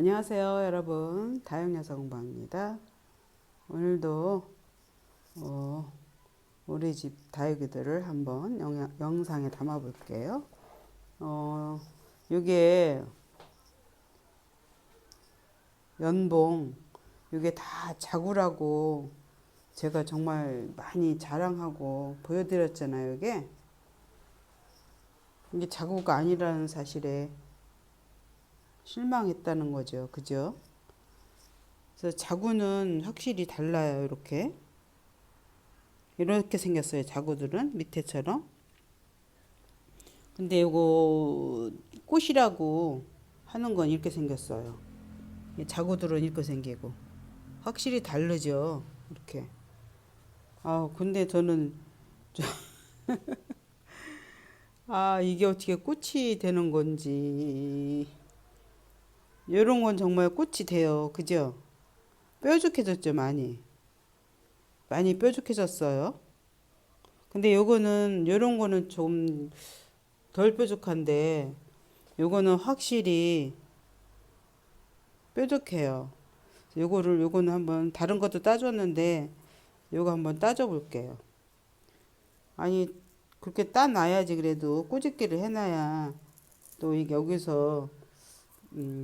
안녕하세요 여러분, 다육여성방입니다. 오늘도 우리 집 다육이들을 한번 영상에 담아 볼게요. 이게 연봉, 이게 다 자구라고 제가 정말 많이 자랑하고 보여드렸잖아요. 이게 자구가 아니라는 사실에 실망했다는 거죠. 그죠? 그래서 자구는 확실히 달라요. 이렇게 생겼어요. 자구들은 밑에처럼. 근데 이거 꽃이라고 하는 건 이렇게 생겼어요. 자구들은 이렇게 생기고 확실히 다르죠. 이렇게. 근데 저는 이게 어떻게 꽃이 되는 건지. 이런 건 정말 꽃이 돼요. 그죠? 뾰족해졌죠, 많이. 많이 뾰족해졌어요. 근데 요거는 요런 거는 좀 덜 뾰족한데 요거는 확실히 뾰족해요. 요거는 한번 다른 것도 따줬는데 요거 한번 따져 볼게요. 아니 그렇게 따놔야지. 그래도 꼬집기를 해놔야 또 이게 여기서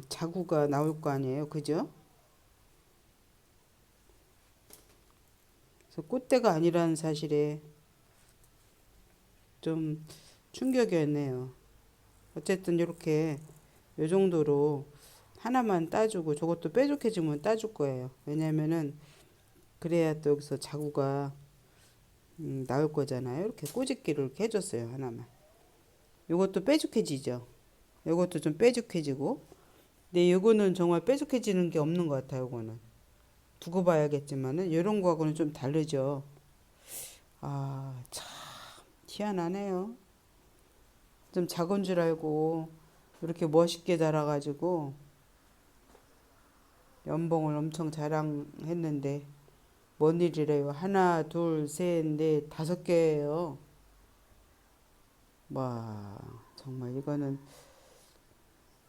자구가 나올 거 아니에요. 그죠? 그래서 꽃대가 아니라는 사실에 좀 충격이었네요. 어쨌든 이렇게 요 정도로 하나만 따주고 저것도 뾰족해지면 따줄 거예요. 왜냐면은 그래야 또 여기서 자구가 나올 거잖아요. 이렇게 꼬집기를 이렇게 해줬어요. 하나만. 요것도 뾰족해지죠. 요것도 좀 뾰족해지고. 근데 요거는 정말 뾰족해지는 게 없는 것 같아요. 요거는 두고 봐야겠지만은 요런 거하고는 좀 다르죠. 참 희한하네요. 좀 작은 줄 알고 이렇게 멋있게 자라가지고 연봉을 엄청 자랑했는데 뭔 일이래요. 하나, 둘, 셋, 넷, 5개예요. 와, 정말 이거는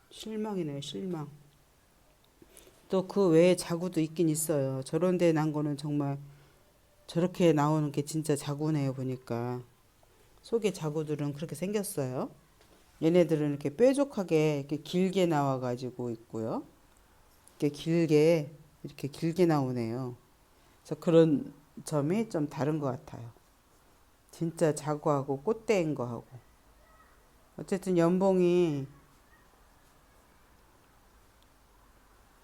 실망이네요, 실망. 또 그 외에 자구도 있긴 있어요. 저런 데 난 거는 정말 저렇게 나오는 게 진짜 자구네요, 보니까. 속에 자구들은 그렇게 생겼어요. 얘네들은 이렇게 뾰족하게 이렇게 길게 나와가지고 있고요. 이렇게 길게 나오네요. 그래서 그런 점이 좀 다른 것 같아요. 진짜 자구하고 꽃대인 거하고. 어쨌든 연봉이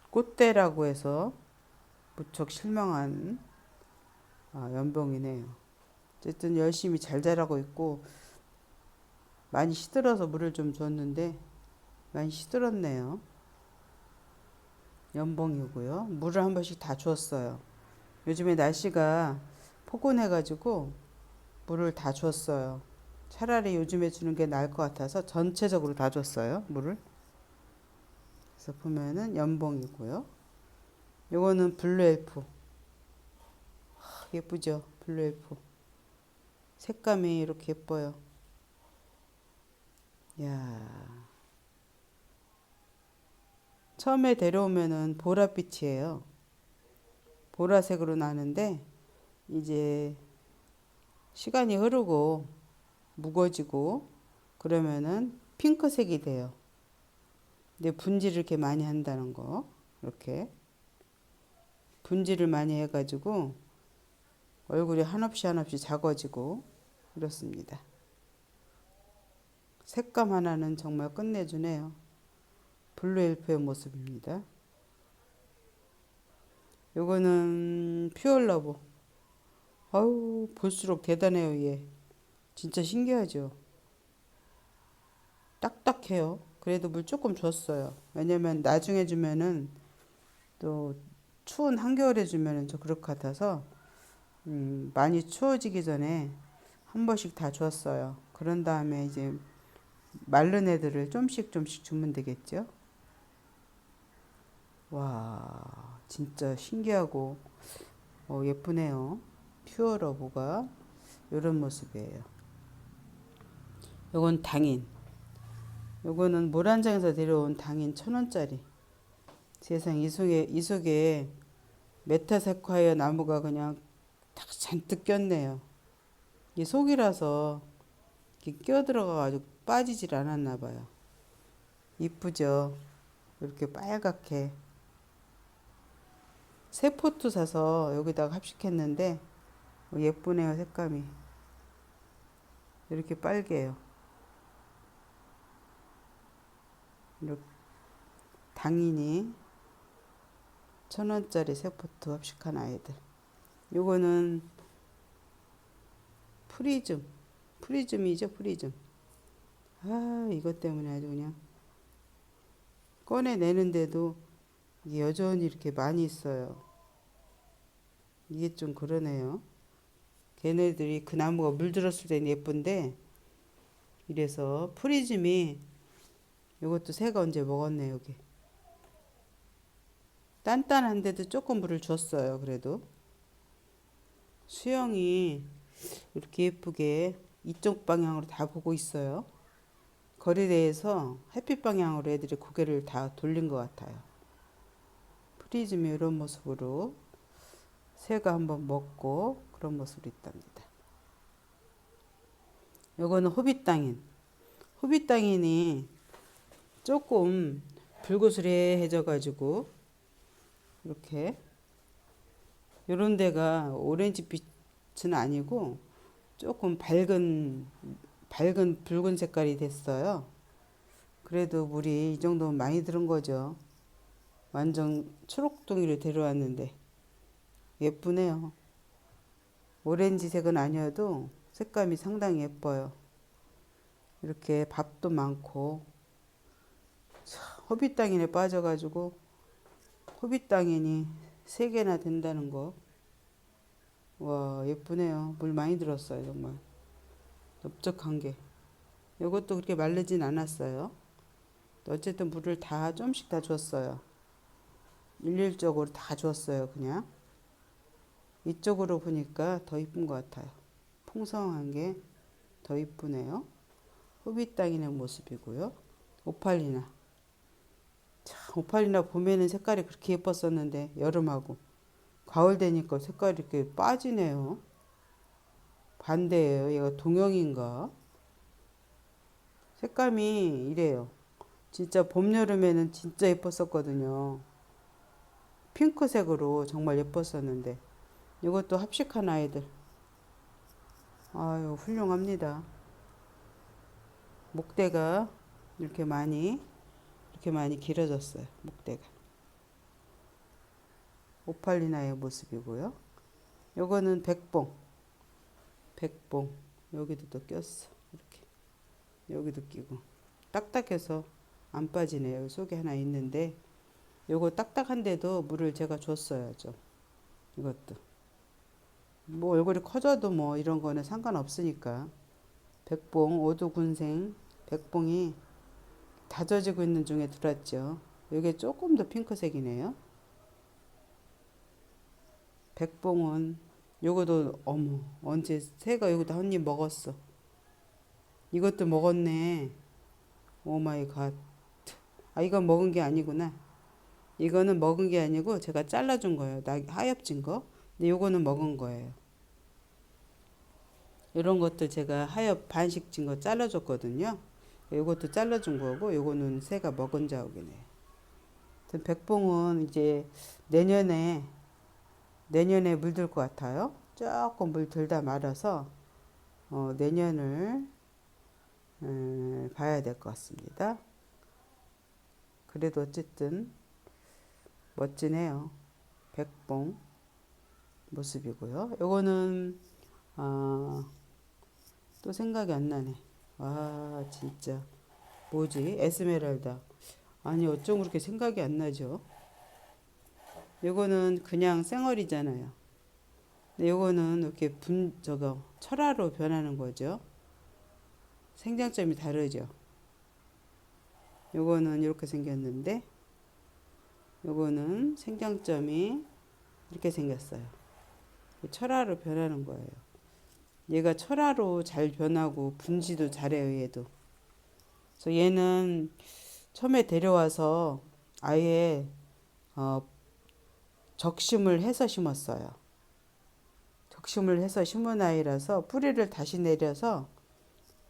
꽃대라고 해서 무척 실망한 연봉이네요. 어쨌든 열심히 잘 자라고 있고 많이 시들어서 물을 좀 줬는데 많이 시들었네요. 연봉이고요. 물을 한 번씩 다 줬어요. 요즘에 날씨가 포근해가지고 물을 다 줬어요. 차라리 요즘에 주는 게 나을 것 같아서 전체적으로 다 줬어요. 물을. 그래서 보면은 연봉이고요. 요거는 블루엘프. 예쁘죠? 블루엘프. 색감이 이렇게 예뻐요. 야, 처음에 데려오면은 보랏빛이에요. 보라색으로 나는데 이제 시간이 흐르고 무거지고 그러면은 핑크색이 돼요. 근데 분질을 이렇게 많이 한다는 거. 이렇게 분질을 많이 해가지고 얼굴이 한없이 한없이 작아지고 이렇습니다. 색감 하나는 정말 끝내주네요. 블루 엘프의 모습입니다. 요거는 퓨어러브. 아우 볼수록 대단해요. 얘 진짜 신기하죠. 딱딱해요. 그래도 물 조금 줬어요. 왜냐면 나중에 주면은 또 추운 한겨울에 주면은 좀 그럴 것 같아서 많이 추워지기 전에 한 번씩 다 줬어요. 그런 다음에 이제 마른 애들을 좀씩 좀씩 주면 되겠죠. 와, 진짜 신기하고 예쁘네요. 퓨어러브가 이런 모습이에요. 요건 당인. 요거는 모란장에서 데려온 당인 1,000원짜리. 세상 이 속에 메타세콰이어 나무가 그냥 딱 잔뜩 꼈네요. 이 속이라서 이렇게 끼어들어가가지고 빠지질 않았나 봐요. 이쁘죠? 이렇게 빨갛게. 새 포트 사서 여기다가 합식했는데 예쁘네요, 색감이. 이렇게 빨개요. 이렇게 당인이 1,000원짜리 새 포트 합식한 아이들. 요거는 프리즘이죠, 프리즘. 아, 이것 때문에 아주 그냥 꺼내내는데도 이게 여전히 이렇게 많이 있어요. 이게 좀 그러네요. 걔네들이 그 나무가 물들었을 때는 예쁜데, 이래서 프리즘이 이것도 새가 언제 먹었네, 여기. 단단한데도 조금 물을 줬어요, 그래도. 수영이 이렇게 예쁘게 이쪽 방향으로 다 보고 있어요. 거리대에서 햇빛 방향으로 애들이 고개를 다 돌린 것 같아요. 프리즘이 이런 모습으로 새가 한번 먹고 그런 모습으로 있답니다. 요거는 호빗당인. 호빗당인이 조금 불그스레해져 가지고 이렇게 요런 데가 오렌지 빛은 아니고 조금 밝은 붉은 색깔이 됐어요. 그래도 물이 이 정도면 많이 들은 거죠. 완전 초록둥이를 데려왔는데 예쁘네요. 오렌지색은 아니어도 색감이 상당히 예뻐요. 이렇게 밥도 많고 호빗당인에 빠져가지고 호빗당인이 3개나 된다는 거. 와, 예쁘네요. 물 많이 들었어요, 정말. 넓적한 게. 이것도 그렇게 마르진 않았어요. 어쨌든 물을 다 좀씩 다 줬어요. 일률적으로 다 줬어요, 그냥. 이쪽으로 보니까 더 이쁜 것 같아요. 풍성한 게 더 이쁘네요. 호빗당인의 모습이고요. 오팔리나. 참, 오팔리나 봄에는 색깔이 그렇게 예뻤었는데 여름하고 가을 되니까 색깔이 이렇게 빠지네요. 반대예요. 얘가 동형인가? 색감이 이래요. 진짜 봄, 여름에는 진짜 예뻤었거든요. 핑크색으로 정말 예뻤었는데 이것도 합식한 아이들. 아유, 훌륭합니다. 목대가 이렇게 많이 길어졌어요. 목대가. 오팔리나의 모습이고요. 요거는 백봉. 여기도 또 꼈어. 이렇게. 여기도 끼고. 딱딱해서 안 빠지네요. 여기 속에 하나 있는데 요거 딱딱한데도 물을 제가 줬어요. 좀. 이것도. 뭐 얼굴이 커져도 뭐 이런 거는 상관없으니까. 백봉, 오두군생, 백봉이 다져지고 있는 중에 들어왔죠. 이게 조금 더 핑크색이네요. 백봉은 요거도 어머 언제 새가 여기다 한 입 먹었어. 이것도 먹었네. 오 마이 갓. 아, 이건 먹은 게 아니구나. 이거는 먹은 게 아니고 제가 잘라준 거예요. 하엽진 거. 근데 요거는 먹은 거예요. 이런 것도 제가 하엽 반식진 거 잘라줬거든요. 요것도 잘라준 거고 요거는 새가 먹은 자욱이네요. 백봉은 이제 내년에 물들 것 같아요. 조금 물 들다 말아서 내년을 봐야 될 것 같습니다. 그래도 어쨌든 멋지네요. 백봉 모습이고요. 요거는 또 생각이 안 나네. 와, 진짜 뭐지? 에스메랄다. 아니, 어쩜 그렇게 생각이 안 나죠? 요거는 그냥 쌩얼이잖아요. 근데 요거는 이렇게 철화로 변하는 거죠. 생장점이 다르죠. 요거는 이렇게 생겼는데 요거는 생장점이 이렇게 생겼어요. 철화로 변하는 거예요. 얘가 철화로 잘 변하고 분지도 잘해요, 얘도. 그래서 얘는 처음에 데려와서 아예 어, 적심을 해서 심었어요. 적심을 해서 심은 아이라서 뿌리를 다시 내려서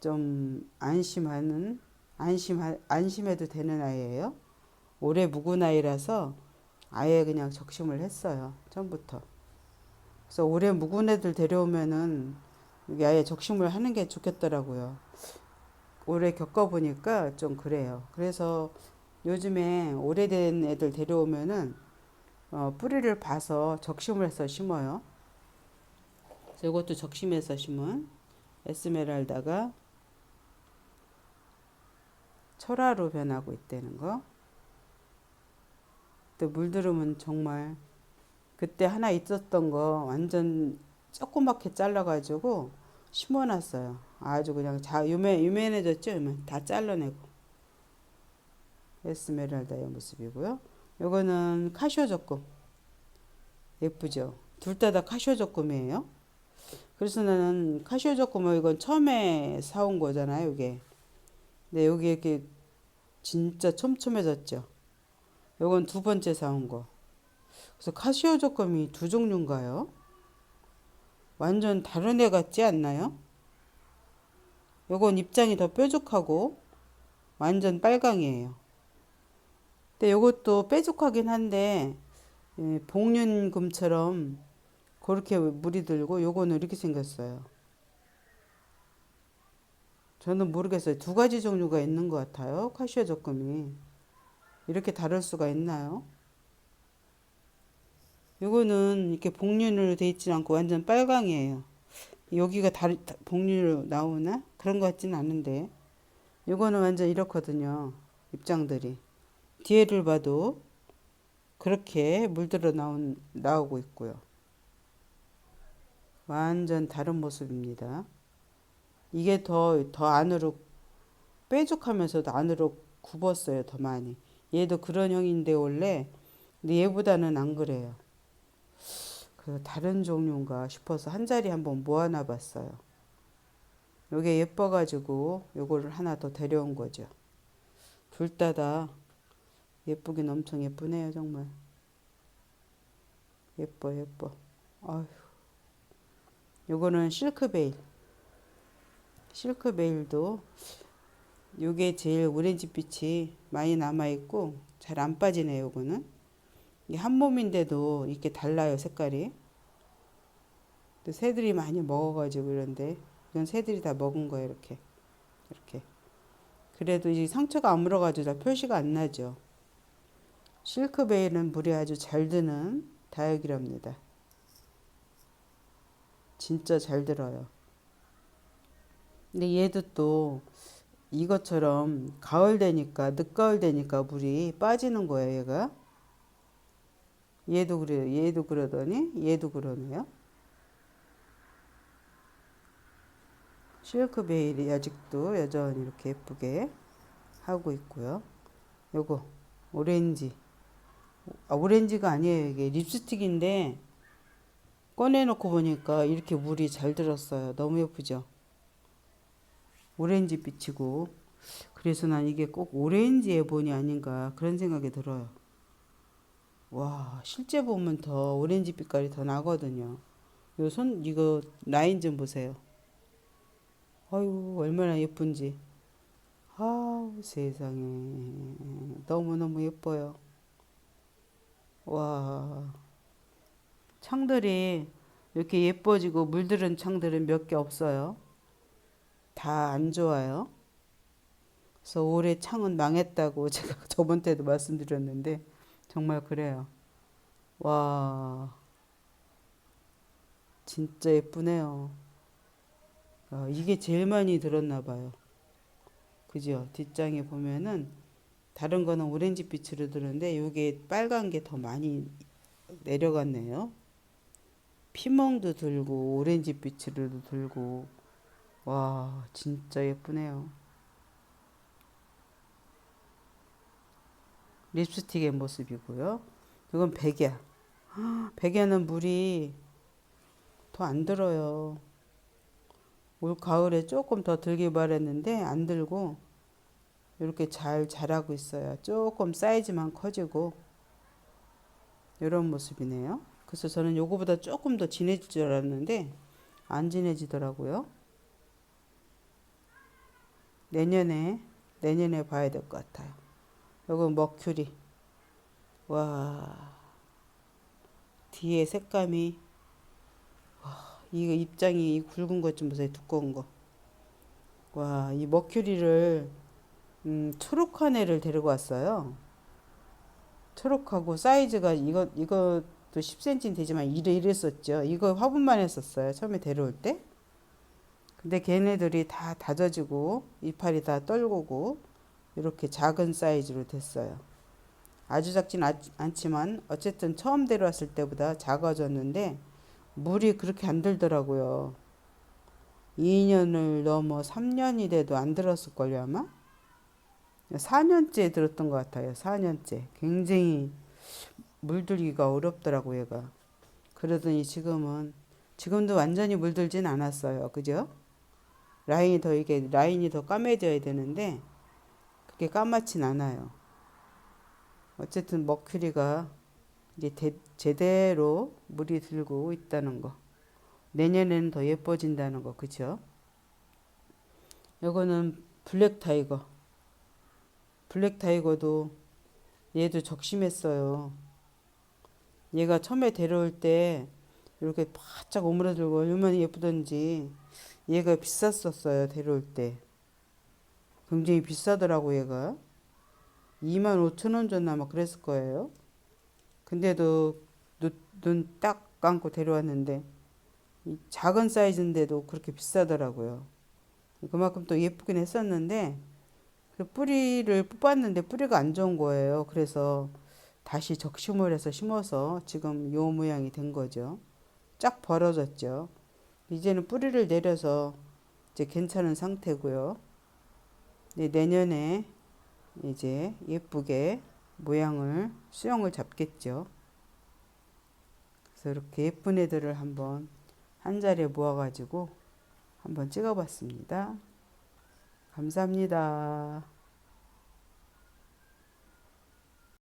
좀 안심해도 되는 아이예요. 올해 묵은 아이라서 아예 그냥 적심을 했어요. 처음부터. 그래서 올해 묵은 애들 데려오면은 여기 아예 적심을 하는 게 좋겠더라고요. 올해 겪어보니까 좀 그래요. 그래서 요즘에 오래된 애들 데려오면은 뿌리를 봐서 적심을 해서 심어요. 그래서 이것도 적심해서 심은 에스메랄다가 철화로 변하고 있다는 거. 또 물들으면 정말 그때 하나 있었던 거 완전 조그맣게 잘라가지고 심어놨어요. 아주 그냥 유면해졌죠? 다 잘라내고. 에스메랄다의 모습이고요. 요거는 카시오 조금 예쁘죠? 둘 다 카시오 조금이에요. 그래서 나는 카시오 조금은 이건 처음에 사온 거잖아요, 이게. 근데 여기 이렇게 진짜 촘촘해졌죠? 요건 두 번째 사온 거. 그래서 카시오 조금이 두 종류인가요? 완전 다른 애 같지 않나요? 요건 입장이 더 뾰족하고 완전 빨강이에요. 근데 요것도 뾰족하긴 한데 복륜금처럼 그렇게 물이 들고 요거는 이렇게 생겼어요. 저는 모르겠어요. 두 가지 종류가 있는 것 같아요. 카시오 조금이. 이렇게 다를 수가 있나요? 요거는 이렇게 복륜으로 돼 있지 않고 완전 빨강이에요. 여기가 복륜으로 나오나? 그런 것 같진 않은데. 요거는 완전 이렇거든요. 입장들이. 뒤에를 봐도 그렇게 물들어 나오고 있고요. 완전 다른 모습입니다. 이게 더 안으로 뾰족하면서도 안으로 굽었어요. 더 많이. 얘도 그런 형인데 원래. 근데 얘보다는 안 그래요. 그 다른 종류인가 싶어서 한 자리 한번 모아놔 봤어요. 요게 예뻐가지고 요거를 하나 더 데려온 거죠. 둘 다 예쁘긴 엄청 예쁘네요. 정말. 예뻐 예뻐. 아휴. 요거는 실크베일. 실크베일도 요게 제일 오렌지 빛이 많이 남아있고 잘 안 빠지네요. 요거는. 이게 한 몸인데도 이렇게 달라요. 색깔이. 또 새들이 많이 먹어가지고 이런데 이건 새들이 다 먹은 거예요. 이렇게. 이렇게. 그래도 이 상처가 안 물어가지고 다 표시가 안 나죠. 실크베일은 물이 아주 잘 드는 다육이랍니다. 진짜 잘 들어요. 근데 얘도 또 이것처럼 가을 되니까 늦가을 되니까 물이 빠지는 거예요. 얘가. 얘도 그래요. 얘도 그러더니 얘도 그러네요. 실크베일이 아직도 여전히 이렇게 예쁘게 하고 있고요. 요거 오렌지. 오렌지가 아니에요. 이게 립스틱인데 꺼내놓고 보니까 이렇게 물이 잘 들었어요. 너무 예쁘죠? 오렌지 빛이고. 그래서 난 이게 꼭 오렌지 에본이 아닌가 그런 생각이 들어요. 와, 실제 보면 더 오렌지 빛깔이 더 나거든요. 이거 라인 좀 보세요. 아유, 얼마나 예쁜지. 아우, 세상에. 너무너무 예뻐요. 와, 창들이 이렇게 예뻐지고 물들은 창들은 몇 개 없어요. 다 안 좋아요. 그래서 올해 창은 망했다고 제가 저번 때도 말씀드렸는데 정말 그래요. 와, 진짜 예쁘네요. 이게 제일 많이 들었나 봐요. 그죠? 뒷장에 보면은 다른 거는 오렌지 빛으로 들었는데 이게 빨간 게 더 많이 내려갔네요. 피멍도 들고 오렌지 빛으로도 들고 와, 진짜 예쁘네요. 립스틱의 모습이고요. 이건 백야. 백야는 물이 더 안 들어요. 올 가을에 조금 더 들길 바랬는데 안 들고 이렇게 잘 자라고 있어요. 조금 사이즈만 커지고 이런 모습이네요. 그래서 저는 요거보다 조금 더 진해질 줄 알았는데 안 진해지더라고요. 내년에 봐야 될 것 같아요. 요거 머큐리. 와, 뒤에 색감이, 이거 입장이 이 굵은 것 좀 보세요. 두꺼운 거. 와, 이 머큐리를 초록한 애를 데리고 왔어요. 초록하고 사이즈가 이것도 10cm는 되지만 이랬었죠. 이거 화분만 했었어요. 처음에 데려올 때. 근데 걔네들이 다 다져지고 이파리 다 떨구고 이렇게 작은 사이즈로 됐어요. 아주 작진 않지만 어쨌든 처음 데려왔을 때보다 작아졌는데 물이 그렇게 안 들더라고요. 2년을 넘어 3년이 돼도 안 들었을걸요, 아마? 4년째 들었던 것 같아요. 4년째. 굉장히 물들기가 어렵더라고, 얘가. 그러더니 지금도 완전히 물들진 않았어요. 그죠? 라인이 더 까매져야 되는데, 그게 까맣진 않아요. 어쨌든 머큐리가 이제 제대로 물이 들고 있다는 거. 내년에는 더 예뻐진다는 거, 그죠? 요거는 블랙 타이거. 블랙 타이거도 얘도 적심했어요. 얘가 처음에 데려올 때 이렇게 바짝 오므라들고 얼마나 예쁘던지 얘가 비쌌었어요. 데려올 때. 굉장히 비싸더라고 얘가. 25,000원 줬나 막 그랬을 거예요. 근데도 눈 딱 감고 데려왔는데 이 작은 사이즈인데도 그렇게 비싸더라고요. 그만큼 또 예쁘긴 했었는데 그 뿌리를 뽑았는데 뿌리가 안 좋은 거예요. 그래서 다시 적심을 해서 심어서 지금 요 모양이 된 거죠. 쫙 벌어졌죠. 이제는 뿌리를 내려서 이제 괜찮은 상태고요. 네, 내년에 이제 예쁘게 수영을 잡겠죠. 그래서 이렇게 예쁜 애들을 한번 한 자리에 모아가지고 한번 찍어봤습니다. 감사합니다.